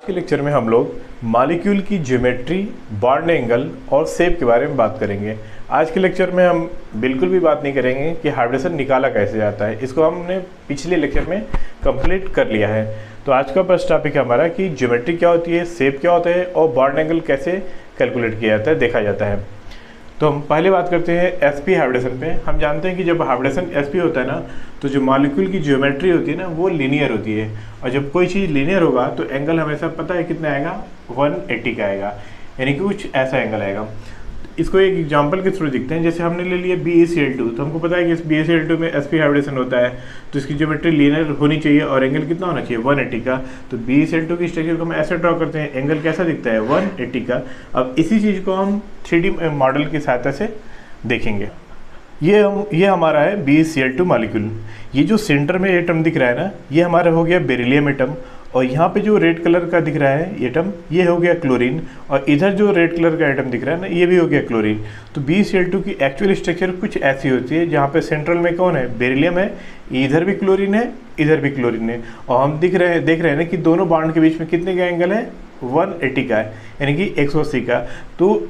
के लेक्चर में हम लोग मॉलिक्यूल की ज्योमेट्री, बॉन्ड एंगल और शेप के बारे में बात करेंगे। आज के लेक्चर में हम बिल्कुल भी बात नहीं करेंगे कि हाइब्रिडेशन निकाला कैसे जाता है, इसको हमने पिछले लेक्चर में कंप्लीट कर लिया है। तो आज का फर्स्ट टॉपिक है हमारा कि ज्योमेट्री क्या होती है, शेप क्या होता है और बॉन्ड एंगल कैसे कैलकुलेट किया जाता है, देखा जाता है। तो हम पहले बात करते हैं एसपी हाइब्रिडेशन पे। हम जानते हैं कि जब हाइब्रिडेशन एसपी होता है ना, तो जो मॉलिक्यूल की ज्योमेट्री होती है ना वो लीनियर होती है, और जब कोई चीज़ लीनियर होगा तो एंगल हमेशा पता है कितना आएगा, 180 का आएगा, यानी कि कुछ ऐसा एंगल आएगा। इसको एक एग्जांपल के थ्रू दिखते हैं। जैसे हमने ले लिया BeCl2, तो हमको पता है कि इस BeCl2 में एसपी हाइब्रिडेशन होता है, तो इसकी ज्योमेट्री लीनियर होनी चाहिए और एंगल कितना होना चाहिए, 180 का। तो BeCl2 की स्ट्रक्चर को हम ऐसे ड्रॉ करते हैं, एंगल कैसा दिखता है, 180 का। अब इसी चीज़ को हम 3D मॉडल की सहायता से देखेंगे। ये हमारा है BeCl2 मॉलिक्यूल। ये जो सेंटर में एटम दिख रहा है ना, ये हमारा हो गया बेरिलियम एटम, और यहाँ पे जो रेड कलर का दिख रहा है एटम, ये हो गया क्लोरीन, और इधर जो रेड कलर का एटम दिख रहा है ना, ये भी हो गया क्लोरीन। तो BeCl2 की एक्चुअल स्ट्रक्चर कुछ ऐसी होती है, जहाँ पे सेंट्रल में कौन है, बेरिलियम है, इधर भी क्लोरीन है, इधर भी क्लोरीन है, और हम देख रहे हैं ना कि दोनों बॉन्ड के बीच में कितने का एंगल है, 180 का है, यानी कि 180 का। तो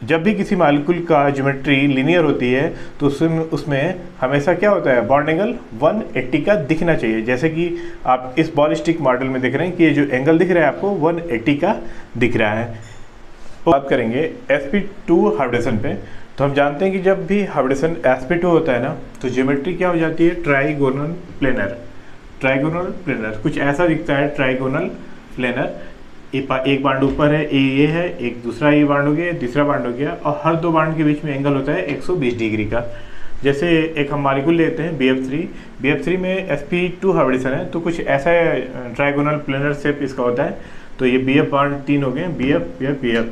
जब भी किसी मॉलिक्यूल का ज्योमेट्री लीनियर होती है तो उसमें हमेशा क्या होता है, बॉन्ड एंगल 180 का दिखना चाहिए। जैसे कि आप इस बॉल स्टिक मॉडल में देख रहे हैं कि ये जो एंगल दिख रहा है आपको 180 का दिख रहा है। तो बात करेंगे sp2 हाइब्रिडेशन पे। तो हम जानते हैं कि जब भी हाइब्रिडेशन sp2 होता है ना, तो ज्योमेट्री क्या हो जाती है, ट्राइगोनल प्लेनर। ट्राइगोनल प्लेनर कुछ ऐसा दिखता है, ट्राइगोनल प्लेनर। एक बांड ऊपर है, ये है, एक दूसरा ये बांड हो गया, तीसरा बांड हो गया, और हर दो बांड के बीच में एंगल होता है 120 डिग्री का। जैसे एक हम मॉलिक्यूल लेते हैं BF3 में sp2 हाइब्रिडेशन है, तो कुछ ऐसा ट्राइगोनल प्लेनर शेप इसका होता है। तो ये BF बांड 3 हो गए, BF।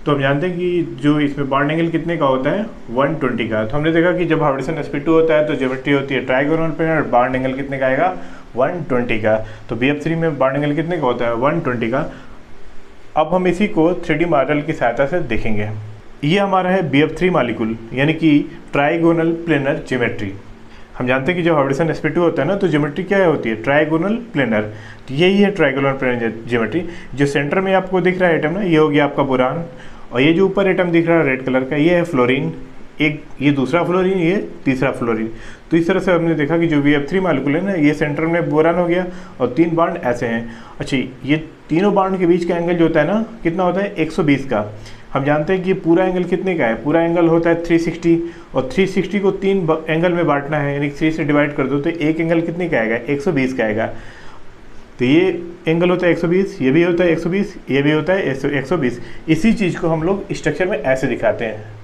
तो हम जानते हैं कि जो इसमें बॉन्ड एंगल कितने का होता है, 120 का। तो हमने देखा कि जब हाइब्रिडेशन sp2 होता है तो ज्योमेट्री होती है ट्राइगोनल प्लेनर, बॉन्ड एंगल कितने का आएगा, 120 का। तो BF3 में बॉन्ड एंगल कितने का होता है, 120 का। अब हम इसी को 3D मॉडल की सहायता से देखेंगे। ये हमारा है BF3 मॉलिक्यूल, यानी कि ट्राइगोनल प्लेनर ज्योमेट्री। हम जानते हैं कि जब हाइब्रिडेशन sp2 होता है ना, तो ज्योमेट्री क्या होती है, ट्राइगोनल प्लेनर। तो यही है ट्राइगोनल प्लेनर ज्योमेट्री। जो सेंटर में आपको दिख रहा है एटम ना, ये हो गया आपका बोरान, और ये जो ऊपर एटम दिख रहा है रेड कलर का, ये है फ्लोरीन। एक ये दूसरा फ्लोरीन, ये तीसरा फ्लोरीन। तो इस तरह से हमने देखा कि जो BF3 मॉलिक्यूल है ना, ये सेंटर में बोरान हो गया और 3 बॉन्ड ऐसे हैं। अच्छा, ये तीनों बॉन्ड के बीच का एंगल जो होता है ना, कितना होता है, 120 का। हम जानते हैं कि पूरा एंगल कितने का है, पूरा एंगल होता है 360, और 360 को 3 एंगल में बांटना है, यानी 3 से डिवाइड कर दो तो एक एंगल कितने का आएगा, 120 का आएगा। तो ये एंगल होता है 120, ये भी होता है 120, ये भी होता है 120। इसी चीज़ को हम लोग स्ट्रक्चर में ऐसे दिखाते हैं।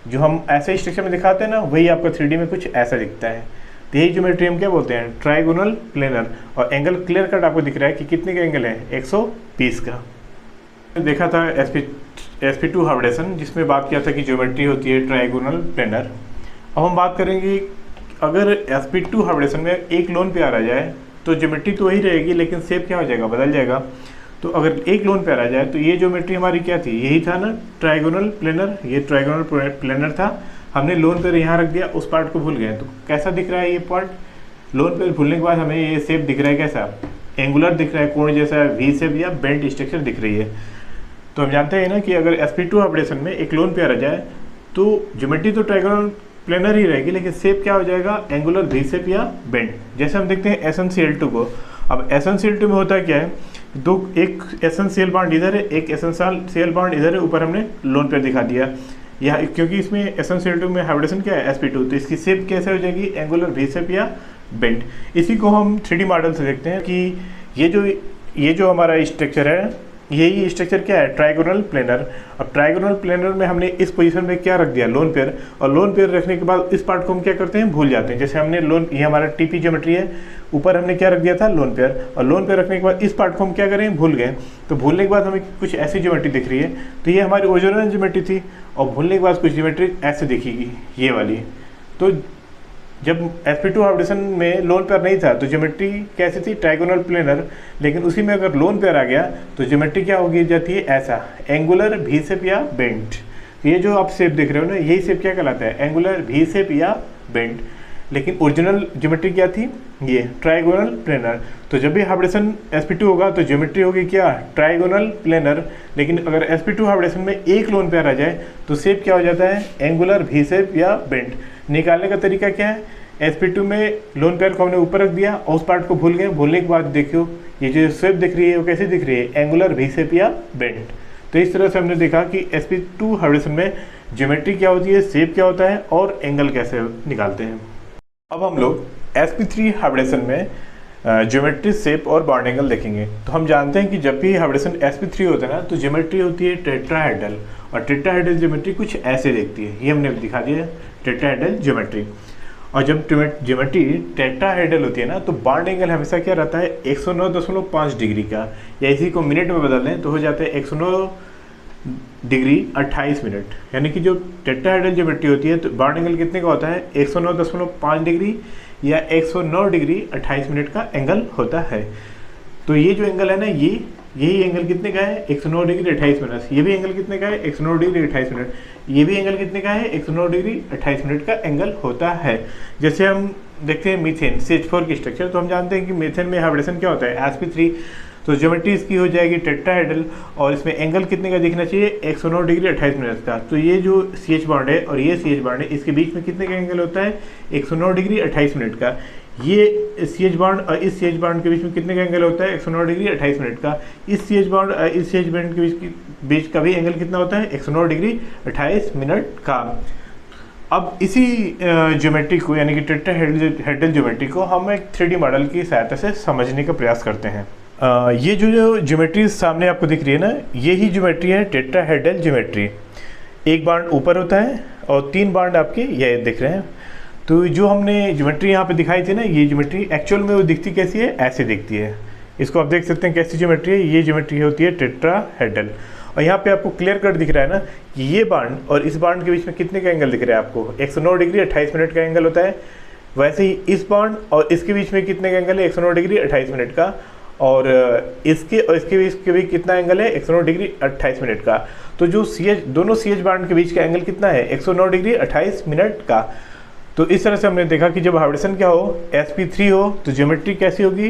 जो हम ऐसे स्ट्रक्चर में दिखाते हैं ना, वही आपका 3D में कुछ ऐसा दिखता है। तो यही ज्योमेट्री हम क्या बोलते हैं, ट्राइगोनल प्लेनर। और एंगल क्लियर कट आपको दिख रहा है कि कितने का एंगल है, 120 का। देखा था sp2 हाइब्रिडेशन, जिसमें बात किया था कि ज्योमेट्री होती है ट्राइगोनल प्लेनर। अब हम बात करेंगे, अगर sp2 हाइब्रिडेशन में एक लोन पेयर आ जाए तो ज्योमेट्री तो वही रहेगी, लेकिन शेप क्या हो जाएगा, बदल जाएगा। तो अगर एक लोन पेयर आ जाए तो ये ज्योमेट्री हमारी क्या थी, यही था ना, ट्राइगोनल प्लेनर। ये ट्राइगोनल प्लेनर था, हमने लोन पेयर यहाँ रख दिया, उस पार्ट को भूल गए। तो कैसा दिख रहा है ये पार्ट, लोन पेयर भूलने के बाद हमें ये शेप दिख रहा है कैसा, एंगुलर दिख रहा है, कोण जैसा V शेप या बेंट स्ट्रक्चर दिख रही है। तो हम जानते हैं ना कि अगर sp2 हाइब्रिडेशन में एक लोन पेयर आ जाए तो ज्योमेट्री तो ट्राइगोनल प्लेनर ही रहेगी, लेकिन शेप क्या हो जाएगा, एंगुलर V शेप या बेंट। जैसे हम देखते हैं SnCl2 को। अब SnCl2 में होता क्या है, एक एसेंशियल बॉन्ड इधर है, एक एसेंशियल बॉन्ड इधर है, ऊपर हमने लोन पेयर दिखा दिया। यह क्योंकि इसमें SnCl2 में हाइब्रिडेशन क्या है, sp2, तो इसकी शेप कैसे हो जाएगी, एंगुलर V शेप या बेंट। इसी को हम 3D मॉडल से देखते हैं कि ये जो हमारा स्ट्रक्चर है, यही स्ट्रक्चर क्या है, ट्राइगोनल प्लेनर। अब ट्राइगोनल प्लेनर में हमने इस पोजीशन में क्या रख दिया, लोन पेयर, और लोन पेयर रखने के बाद इस पार्ट को हम क्या करते हैं, भूल जाते हैं। जैसे हमने ये हमारा TP ज्योमेट्री है, ऊपर हमने क्या रख दिया था, लोन पेयर, और लोन पेयर रखने के बाद इस पार्ट को हम क्या करें, भूल गए। तो भूलने के बाद हमें कुछ ऐसी ज्योमेट्री दिख रही है, तो ये हमारी ओरिजिनल ज्योमेट्री थी, और भूलने के बाद कुछ ज्योमेट्री ऐसे दिखेगी, ये वाली। तो जब sp2 हाइब्रिडेशन में लोन पेयर नहीं था तो ज्योमेट्री कैसी थी, ट्राइगोनल प्लेनर। लेकिन उसी में अगर लोन पेयर आ गया तो ज्योमेट्री क्या होगी जाती है, ऐसा एंगुलर V शेप या बेंट। ये जो आप शेप देख रहे हो ना, यही शेप क्या कहलाता है, एंगुलर V शेप या बेंट। लेकिन ओरिजिनल ज्योमेट्री क्या थी, ये ट्राइगोनल प्लेनर। तो जब भी हाइब्रिडेशन sp2 होगा तो ज्योमेट्री होगी क्या, ट्राइगोनल प्लेनर। लेकिन अगर sp2 हाइब्रिडेशन में एक लोन पेयर आ जाए तो शेप क्या हो जाता है, एंगुलर वी शेप या बेंट। निकालने का तरीका क्या है, sp2 में लोन पेयर को हमने ऊपर रख दिया और उस पार्ट को भूल गए, भूलने के बाद देखियो ये जो शेप दिख रही है वो कैसे दिख रही है, एंगुलर वी शेप या बेंट। तो इस तरह से हमने देखा कि sp2 हाइब्रिडेशन में ज्योमेट्री क्या होती है, शेप क्या होता है और एंगल कैसे निकालते हैं। अब हम लोग sp3 हाइब्रिडेशन में ज्योमेट्री, शेप और बॉन्ड एंगल देखेंगे। तो हम जानते हैं कि जब भी हाइब्रिडेशन sp3 होता है ना तो ज्योमेट्री होती है टेट्राहेड्रल, और टेट्राहेड्रल ज्योमेट्री कुछ ऐसे दिखती है, ये हमने दिखा दिया टेट्राहेड्रल ज्योमेट्री। और जब ज्योमेट्री टेट्राहेड्रल होती है ना तो बॉन्ड एंगल हमेशा क्या रहता है, 109.5 डिग्री का, या इसी को मिनट में बदल दें तो हो जाता है 109 डिग्री 28 मिनट। यानी कि जो टेट्राहेड्रल ज्योमेट्री होती है तो बॉन्ड एंगल कितने का होता है, 109.5 डिग्री या 109 डिग्री 28 मिनट का एंगल होता है। तो ये जो एंगल है ना, यही एंगल कितने का है, 109 डिग्री 28 मिनट। ये भी एंगल कितने का है, 109 डिग्री 28 मिनट। ये भी एंगल कितने का है, 109 डिग्री 28 मिनट का एंगल होता है। जैसे हम देखते हैं मीथेन CH4 की स्ट्रक्चर, तो हम जानते हैं कि मीथेन में हाइब्रिडेशन क्या होता है, sp3। तो ज्योमेट्री इसकी हो जाएगी टेट्राहेड्रल, और इसमें एंगल कितने का दिखना चाहिए, 109 डिग्री 28 मिनट का। तो ये जो CH बॉन्ड है और ये CH बॉन्ड है, इसके बीच में कितने का एंगल होता है, 109 डिग्री 28 मिनट का। ये CH बॉन्ड और इस CH बॉन्ड के बीच में कितने का एंगल होता है, 109 डिग्री 28 मिनट का। इस CH बॉन्ड और इस CH बॉन्ड के बीच का भी एंगल कितना होता है, 109 डिग्री 28 मिनट का। अब इसी ज्योमेट्री को यानी कि टेट्राहेड्रल ज्योमेट्री को हम एक 3D मॉडल की सहायता से समझने का प्रयास करते हैं। ये जो ज्योमेट्री सामने आपको दिख रही है ना, यही ज्योमेट्री है टेट्राहेड्रल ज्योमेट्री। एक बांड ऊपर होता है और 3 बांड आपके ये दिख रहे हैं। तो जो हमने ज्योमेट्री यहाँ पे दिखाई थी ना, ये ज्योमेट्री एक्चुअल में वो दिखती कैसी है, ऐसे दिखती है। इसको आप देख सकते हैं कैसी ज्योमेट्री है, ये ज्योमेट्री होती है टेट्राहेड्रल। और यहाँ पे आपको क्लियर कट दिख रहा है ना कि ये बांड और इस बांड के बीच में कितने का एंगल दिख रहा है आपको, 109 डिग्री 28 मिनट का एंगल होता है। वैसे ही इस बांड और इसके बीच में कितने का एंगल है, 109 डिग्री 28 मिनट का। और इसके और इसके बीच के भी कितना एंगल है, 109 डिग्री 28 मिनट का। तो जो दोनों CH बांड के बीच का एंगल कितना है, 109 डिग्री 28 मिनट का। तो इस तरह से हमने देखा कि जब हाइब्रिडेशन क्या हो, sp3 हो तो ज्योमेट्री कैसी होगी,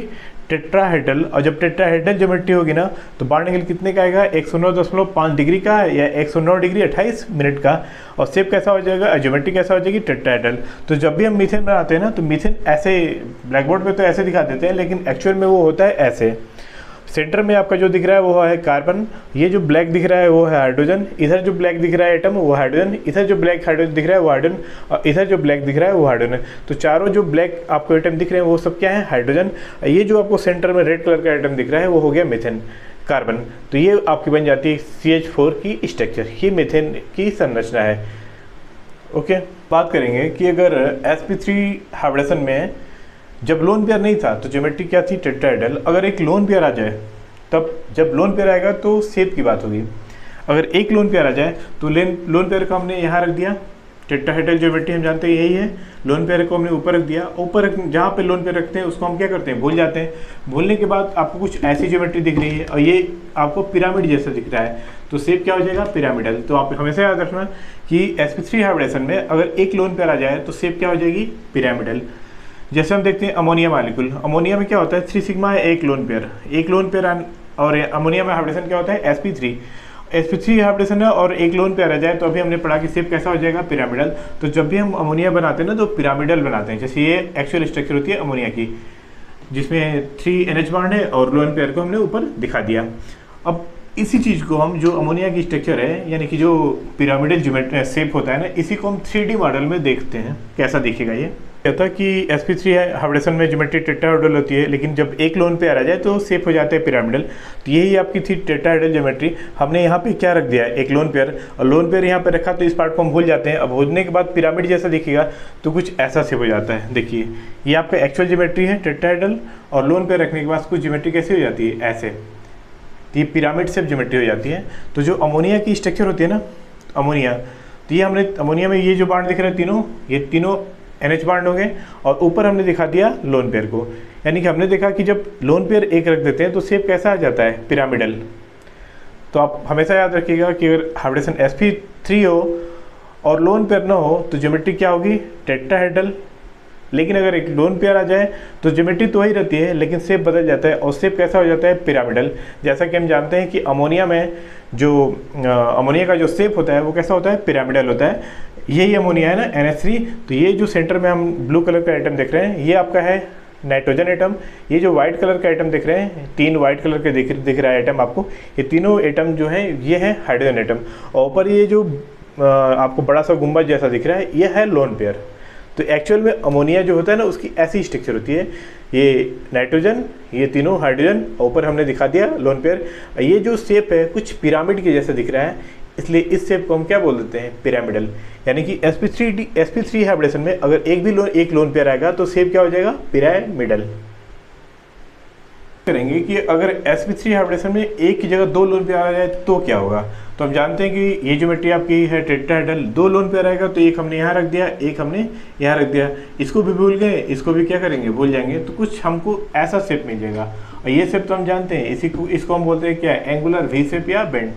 टेट्राहेड्रल। और जब टेट्राहेड्रल ज्योमेट्री होगी ना तो बॉन्ड एंगल कितने का आएगा, 109.5 डिग्री का या 109 डिग्री 28 मिनट का। और शेप कैसा हो जाएगा, ज्योमेट्री कैसा हो जाएगी, टेट्राहेड्रल। तो जब भी हम मीथेन बनाते हैं ना तो मीथेन ऐसे ब्लैक बोर्ड पे तो ऐसे दिखा देते हैं, लेकिन एक्चुअल में वो होता है ऐसे। सेंटर में आपका जो दिख रहा है वो है कार्बन, ये जो ब्लैक दिख रहा है वो है हाइड्रोजन, इधर जो ब्लैक दिख रहा है एटम वो हाइड्रोजन, इधर जो ब्लैक हाइड्रोजन दिख रहा है वो हाइड्रोजन, और इधर जो ब्लैक दिख रहा है वो हाइड्रोजन। तो चारों जो ब्लैक आपको एटम दिख रहे हैं वो सब क्या है, हाइड्रोजन। ये जो आपको सेंटर में रेड कलर का एटम दिख रहा है वो हो गया मीथेन, कार्बन। तो ये आपकी बन जाती है CH4 की स्ट्रक्चर, ये मीथेन की संरचना है। ओके, बात करेंगे कि अगर sp3 हाइब्रिडेशन में जब लोन पेयर नहीं था तो ज्योमेट्री क्या थी, टेट्राहेड्रल। अगर एक लोन पेयर आ जाए, तब जब लोन पेयर आएगा तो शेप की बात होगी। अगर एक लोन पेयर आ जाए तो लोन पेयर को हमने यहाँ रख दिया, टेट्राहेड्रल ज्योमेट्री हम जानते हैं यही है। लोन पेयर को हमने ऊपर रख दिया, ऊपर जहाँ पे लोन पेयर रखते हैं उसको हम क्या करते हैं, भूल जाते हैं। भूलने के बाद आपको कुछ ऐसी ज्योमेट्री दिख रही है और ये आपको पिरामिड जैसा दिख रहा है, तो शेप क्या हो जाएगा, पिरामिडल। तो आप हमेशा याद रखना कि sp3 हाइब्रिडेशन में अगर एक लोन पेयर आ जाए तो शेप क्या हो जाएगी, पिरामिडल। जैसे हम देखते हैं अमोनिया मॉलिक्यूल, अमोनिया में क्या होता है, 3 सिग्मा है, एक लोन पेयर। और अमोनिया में हाइब्रिडेशन क्या होता है, sp3 हाइब्रिडेशन है और एक लोन पेयर आ जाए तो अभी हमने पढ़ा कि शेप कैसा हो जाएगा, पिरामिडल। तो जब भी हम अमोनिया बनाते हैं ना तो पिरामिडल बनाते हैं। जैसे ये एक्चुअल स्ट्रक्चर होती है अमोनिया की, जिसमें 3 NH बॉन्ड है और लोन पेयर को हमने ऊपर दिखा दिया। अब इसी चीज़ को हम, जो अमोनिया की स्ट्रक्चर है यानी कि जो पिरामिडल ज्योमेट्री शेप होता है ना, इसी को हम 3D मॉडल में देखते हैं कैसा दिखेगा। ये कहता है कि sp3 हाइब्रिडेशन में ज्योमेट्री टेट्राहेड्रल होती है, लेकिन जब एक लोन पेयर आ जाए तो शेप हो जाता है पिरामिडल। तो यही आपकी थी टेट्राहेड्रल ज्योमेट्री। हमने यहाँ पे क्या रख दिया, एक लोन पेयर, और लोन पेयर यहाँ पे रखा तो इस पार्ट को हम भूल जाते हैं। अब भूलने के बाद पिरामिड जैसा दिखेगा तो कुछ ऐसा शेप हो जाता है। देखिए ये आपका एक्चुअल ज्योमेट्री है टेट्राहेड्रल, और लोन पेयर रखने के बाद कुछ ज्योमेट्री कैसी हो जाती है, ऐसे। तो ये पिरामिड शेप ज्योमेट्री हो जाती है। तो जो अमोनिया की स्ट्रक्चर होती है ना, अमोनिया, तो ये हमने अमोनिया में ये जो बांड दिख रहे हैं तीनों, ये तीनों NH बांड हो गए, और ऊपर हमने दिखा दिया लोन पेयर को। यानी कि हमने देखा कि जब लोन पेयर एक रख देते हैं तो शेप कैसा आ जाता है, पिरामिडल। तो आप हमेशा याद रखिएगा कि अगर हाइब्रिडेशन sp3 हो और लोन पेयर ना हो तो ज्योमेट्री क्या होगी, टेट्राहेड्रल। लेकिन अगर एक लोन पेयर आ जाए तो ज्योमेट्री तो वही रहती है लेकिन शेप बदल जाता है, और शेप कैसा हो जाता है, पिरामिडल। जैसा कि हम जानते हैं कि अमोनिया में जो अमोनिया का जो शेप होता है वो कैसा होता है, पिरामिडल होता है। यही अमोनिया है ना, NH3। तो ये जो सेंटर में हम ब्लू कलर का आइटम देख रहे हैं ये आपका है नाइट्रोजन एटम। ये जो व्हाइट कलर का आइटम दिख रहे हैं, 3 व्हाइट कलर के दिख रहा है आइटम आपको, ये तीनों एटम जो है ये है हाइड्रोजन एटम। और ऊपर ये जो आपको बड़ा सा गुंबद जैसा दिख रहा है ये है लोन पेयर। तो एक्चुअल में अमोनिया जो होता है ना उसकी ऐसी स्ट्रक्चर होती है, ये नाइट्रोजन, ये तीनों हाइड्रोजन, ऊपर हमने दिखा दिया लोन पेयर। ये जो शेप है कुछ पिरामिड के जैसा दिख रहा है, इसलिए इस शेप को हम क्या बोल देते हैं, पिरामिडल। यानी कि sp3 हाइब्रिडेशन में अगर एक लोन पेयर आएगा तो शेप क्या हो जाएगा, पिरामिडल। करेंगे कि अगर sp3 हाइब्रिडेशन में एक की जगह 2 लोन पेयर आ जाए तो क्या होगा। तो हम जानते हैं कि ये ज्योमेट्री आपकी है टेट्राहेड्रल, 2 लोन पेयर आएगा तो एक हमने यहाँ रख दिया, एक हमने यहाँ रख दिया, इसको भी भूल गए, इसको भी क्या करेंगे, भूल जाएंगे, तो कुछ हमको ऐसा शेप मिल जाएगा। और ये शेप तो हम जानते हैं, इसको हम बोलते हैं क्या, एंगुलर वी शेप या बेंड।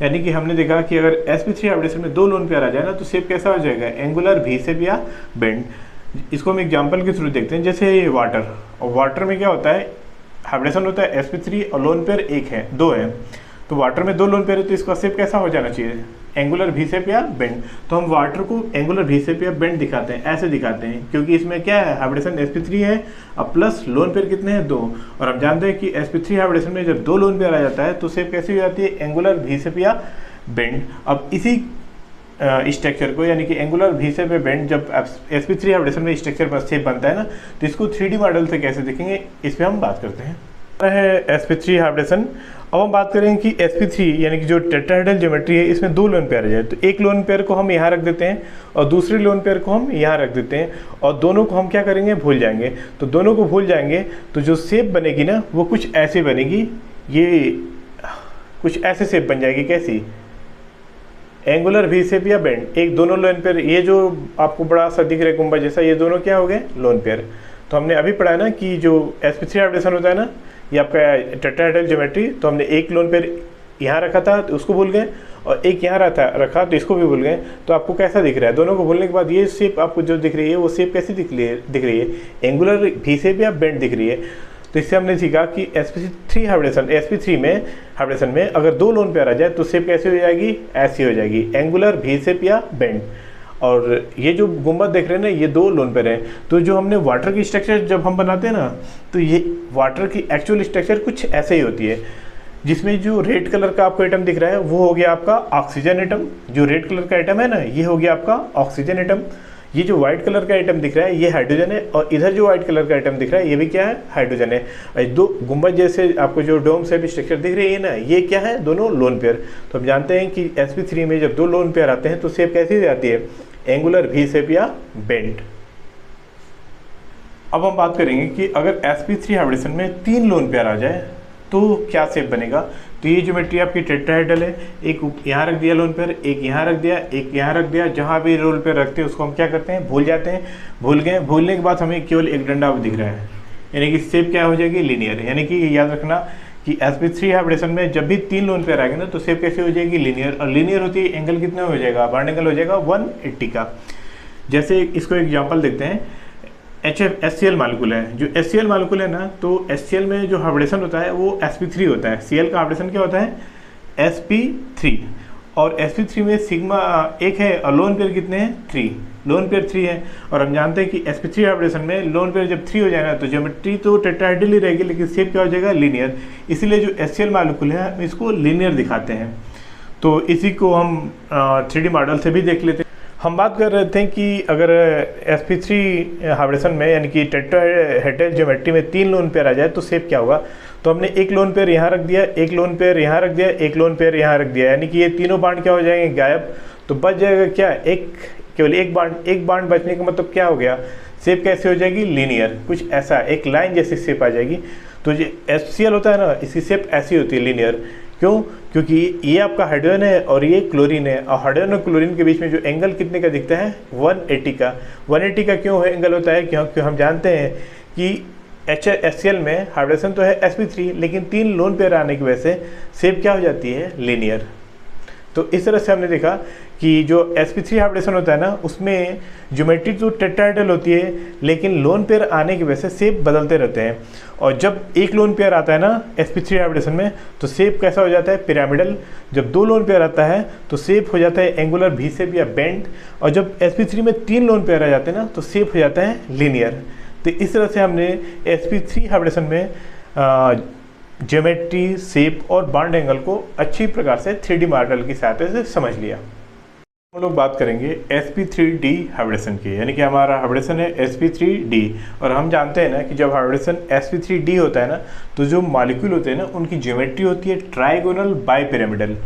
यानी कि हमने देखा कि अगर sp3 हाइब्रिडेशन में 2 लोन पेयर आ जाए ना तो शेप कैसा हो जाएगा, एंगुलर वी शेप या बेंड। इसको हम एग्जाम्पल के थ्रू देखते हैं। जैसे ये वाटर, और वाटर में क्या होता है, हाइब्रिडेशन होता है sp3 और लोन पेयर 2 है। तो वाटर में 2 लोन पेयर है तो इसका शेप कैसा हो जाना चाहिए, एंगुलर वी शेप या बेंड। तो हम वाटर को एंगुलर वी शेप या बेंड दिखाते हैं, ऐसे दिखाते हैं, क्योंकि इसमें क्या है, हाइब्रिडेशन sp3 है अब प्लस लोन पेयर कितने हैं, 2। और हम जानते हैं कि sp3 हाइब्रिडेशन में जब 2 लोन पेयर आ जाता है तो शेप कैसी हो जाती है, एंगुलर वी शेप या बेंड। अब इसी स्ट्रक्चर को यानी कि एंगुलर वी शेप या बेंड जब sp3 हाइब्रिडेशन में स्ट्रक्चर पर शेप बनता है ना तो इसको 3D मॉडल से कैसे देखेंगे, इस पर हम बात करते हैं। है sp3 हाइब्रिडेशन। अब हम बात करेंगे कि sp3 यानी कि जो टेट्राहेड्रल ज्योमेट्री है इसमें 2 लोन पेयर आ जाए तो एक लोन पेयर को हम यहाँ रख देते हैं और दूसरी लोन पेयर को हम यहाँ रख देते हैं, और दोनों को हम क्या करेंगे, भूल जाएंगे। तो दोनों को भूल जाएंगे तो जो शेप बनेगी ना वो कुछ ऐसे बनेगी, ये कुछ ऐसे शेप बन जाएगी, कैसी, एंगुलर वी शेप या बेंड। एक दोनों लोन पेयर, ये जो आपको बड़ा सा दिख रहा है गुंबद जैसा, ये दोनों क्या हो गए, लोन पेयर। तो हमने अभी पढ़ा ना कि जो sp3 हाइब्रिडेशन होता है ना, ये आपका टेट्राहेड्रल ज्योमेट्री, तो हमने एक लोन पेयर यहाँ रखा था तो उसको भूल गए, और एक यहाँ रखा तो इसको भी भूल गए। तो आपको कैसा दिख रहा है, दोनों को भूलने के बाद ये शेप आपको जो दिख रही है वो शेप कैसी दिख रही है, एंगुलर वी शेप या बेंड दिख रही है। तो इससे हमने सीखा कि sp3 हाइब्रिडेशन में अगर 2 लोन पेयर आ जाए तो शेप कैसी हो जाएगी, ऐसी हो जाएगी, एंगुलर वी शेप या बेंड। और ये जो गुंबद देख रहे हैं ना ये 2 लोन पेयर हैं। तो जो हमने वाटर की स्ट्रक्चर जब हम बनाते हैं ना तो ये वाटर की एक्चुअल स्ट्रक्चर कुछ ऐसे ही होती है, जिसमें जो रेड कलर का आपको एटम दिख रहा है वो हो गया आपका ऑक्सीजन एटम। जो रेड कलर का एटम है ना ये हो गया आपका ऑक्सीजन एटम। ये जो व्हाइट कलर का आइटम दिख रहा है ये हाइड्रोजन है, और इधर जो व्हाइट कलर का आइटम दिख रहा है ये भी क्या है, हाइड्रोजन है। 2 गुंबद जैसे आपको जो डोम शेप स्ट्रक्चर दिख रही है ना ये क्या है, दोनों लोन पेयर। तो हम जानते हैं कि sp3 में जब 2 लोन पेयर आते हैं तो शेप कैसी हो जाती है, एंगुलर वी शेप या बेंड। अब हम बात करेंगे कि अगर sp3 हाइब्रिडेशन में 3 लोन पेयर आ जाए तो क्या शेप बनेगा। तो ये ज्योमेट्री आपकी टेट्राहेड्रल है, एक यहाँ रख दिया लोन पेयर, एक यहाँ रख दिया, एक यहाँ रख दिया। जहाँ भी लोन पेयर रखते हैं उसको हम क्या करते हैं, भूल जाते हैं। भूल गए, भूलने के बाद हमें केवल एक डंडा दिख रहा है, यानी कि शेप क्या हो जाएगी, लीनियर। यानी कि याद रखना कि sp3 हाइब्रिडेशन में जब भी 3 लोन पेयर आएंगे ना तो शेप कैसे हो जाएगी, लीनियर। और लीनियर होती है, एंगल कितना हो जाएगा, बॉन्ड एंगल हो जाएगा 180 का। जैसे इसको एग्जाम्पल देखते हैं, HCl मालिक्यूल है, जो HCl मालिक्यूल है ना तो HCl में जो हाइब्रिडेशन होता है वो sp3 होता है। Cl का हाइब्रिडेशन क्या होता है, sp3। और sp3 में सिग्मा 1 है और लोन पेयर कितने हैं, 3, लोन पेयर 3 है। और हम जानते हैं कि sp3 हाइब्रिडेशन में लोन पेयर जब 3 हो जाए ना तो ज्योमेट्री तो टेट्राहेड्रल ही रहेगी लेकिन शेप क्या हो जाएगा, लीनियर। इसीलिए जो HCl मालिक्यूल है हम इसको लीनियर दिखाते हैं। तो इसी को हम 3D मॉडल से भी देख लेते हैं। हम बात कर रहे थे कि अगर sp3 हाइब्रिडेशन में यानी कि टेट्राहेड्रल ज्योमेट्री में 3 लोन पेयर आ जाए तो शेप क्या होगा। तो हमने एक लोन पेयर यहाँ रख दिया, एक लोन पेयर यहाँ रख दिया, एक लोन पेयर यहाँ रख दिया, यानी कि ये तीनों बांड क्या हो जाएंगे, गायब। तो बच जाएगा क्या, केवल एक बांड बचने का मतलब क्या हो गया, शेप कैसे हो जाएगी, लीनियर। कुछ ऐसा एक लाइन जैसी शेप आ जाएगी। तो जो HCl होता है ना इसकी शेप ऐसी होती है, लीनियर। क्यों, क्योंकि ये आपका हाइड्रोजन है और ये क्लोरीन है, और हाइड्रोजन और क्लोरीन के बीच में जो एंगल कितने का दिखता है, 180 का। 180 का क्यों है एंगल होता है, क्योंकि हम जानते हैं कि HCl में हाइब्रिडेशन तो है sp3 लेकिन 3 लोन पेयर आने की वजह से शेप क्या हो जाती है, लीनियर। तो इस तरह से हमने देखा कि जो sp3 हाइब्रिडेशन होता है ना, उसमें ज्योमेट्री तो टेट्राहेड्रल होती है, लेकिन लोन पेयर आने की वजह से शेप बदलते रहते हैं। और जब एक लोन पेयर आता है ना sp3 हाइब्रिडेशन में, तो शेप कैसा हो जाता है, पिरामिडल। जब 2 लोन पेयर आता है तो शेप हो जाता है एंगुलर वी शेप या बेंड। और जब sp3 में 3 लोन पेयर आ जाते हैं ना, तो शेप हो जाता है लीनियर। तो इस तरह से हमने sp3 हाइब्रिडेशन में ज्योमेट्री, शेप और बॉन्ड एंगल को अच्छी प्रकार से 3D मॉडल की सहायता से समझ लिया। हम लोग बात करेंगे sp3d हाइब्रिडेशन की, यानी कि हमारा हाइब्रिडेशन है sp3d। और हम जानते हैं ना कि जब हाइब्रिडेशन sp3d होता है ना, तो जो मॉलिक्यूल होते हैं ना, उनकी ज्योमेट्री होती है trigonal bipyramidal.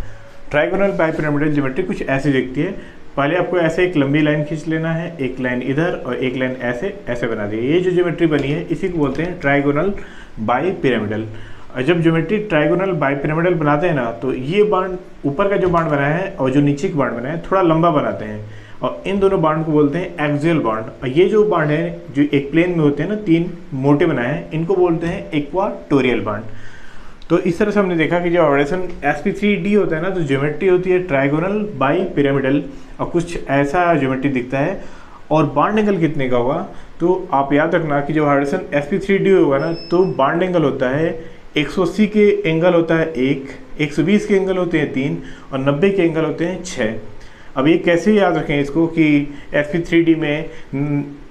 Trigonal bipyramidal geometry कुछ ऐसी दिखती है। पहले आपको ऐसे एक लंबी लाइन खींच लेना है, एक लाइन इधर और एक लाइन ऐसे ऐसे बना दी। ये जो ज्योमेट्री बनी है इसी को बोलते हैं ट्राइगोनल बाइपिरामिडल। और जब ज्योमेट्री ट्राइगोनल बाइपिरामिडल बनाते हैं ना, तो ये बांड, ऊपर का जो बांड बना है और जो नीचे का बांड बना है, थोड़ा लंबा बनाते हैं। और इन दोनों बांड को बोलते हैं एक्सियल बांड। और ये जो बांड है जो एक प्लेन में होते हैं ना, 3 मोटे बनाए हैं, इनको बोलते हैं इक्वाटोरियल बांड। तो इस तरह से हमने देखा कि जब हाइब्रिडेशन sp3d होता है ना, तो ज्योमेट्री होती है ट्राइगोनल बाइपिरामिडल और कुछ ऐसा ज्योमेट्री दिखता है। और बॉन्ड एंगल कितने का होगा, तो आप याद रखना कि जब हाइब्रिडेशन sp3d होगा ना, तो बॉन्ड एंगल होता है 180 के एंगल होता है 1, 120 के एंगल होते हैं 3 और 90 के एंगल होते हैं 6। अब ये कैसे याद रखें इसको कि sp3d में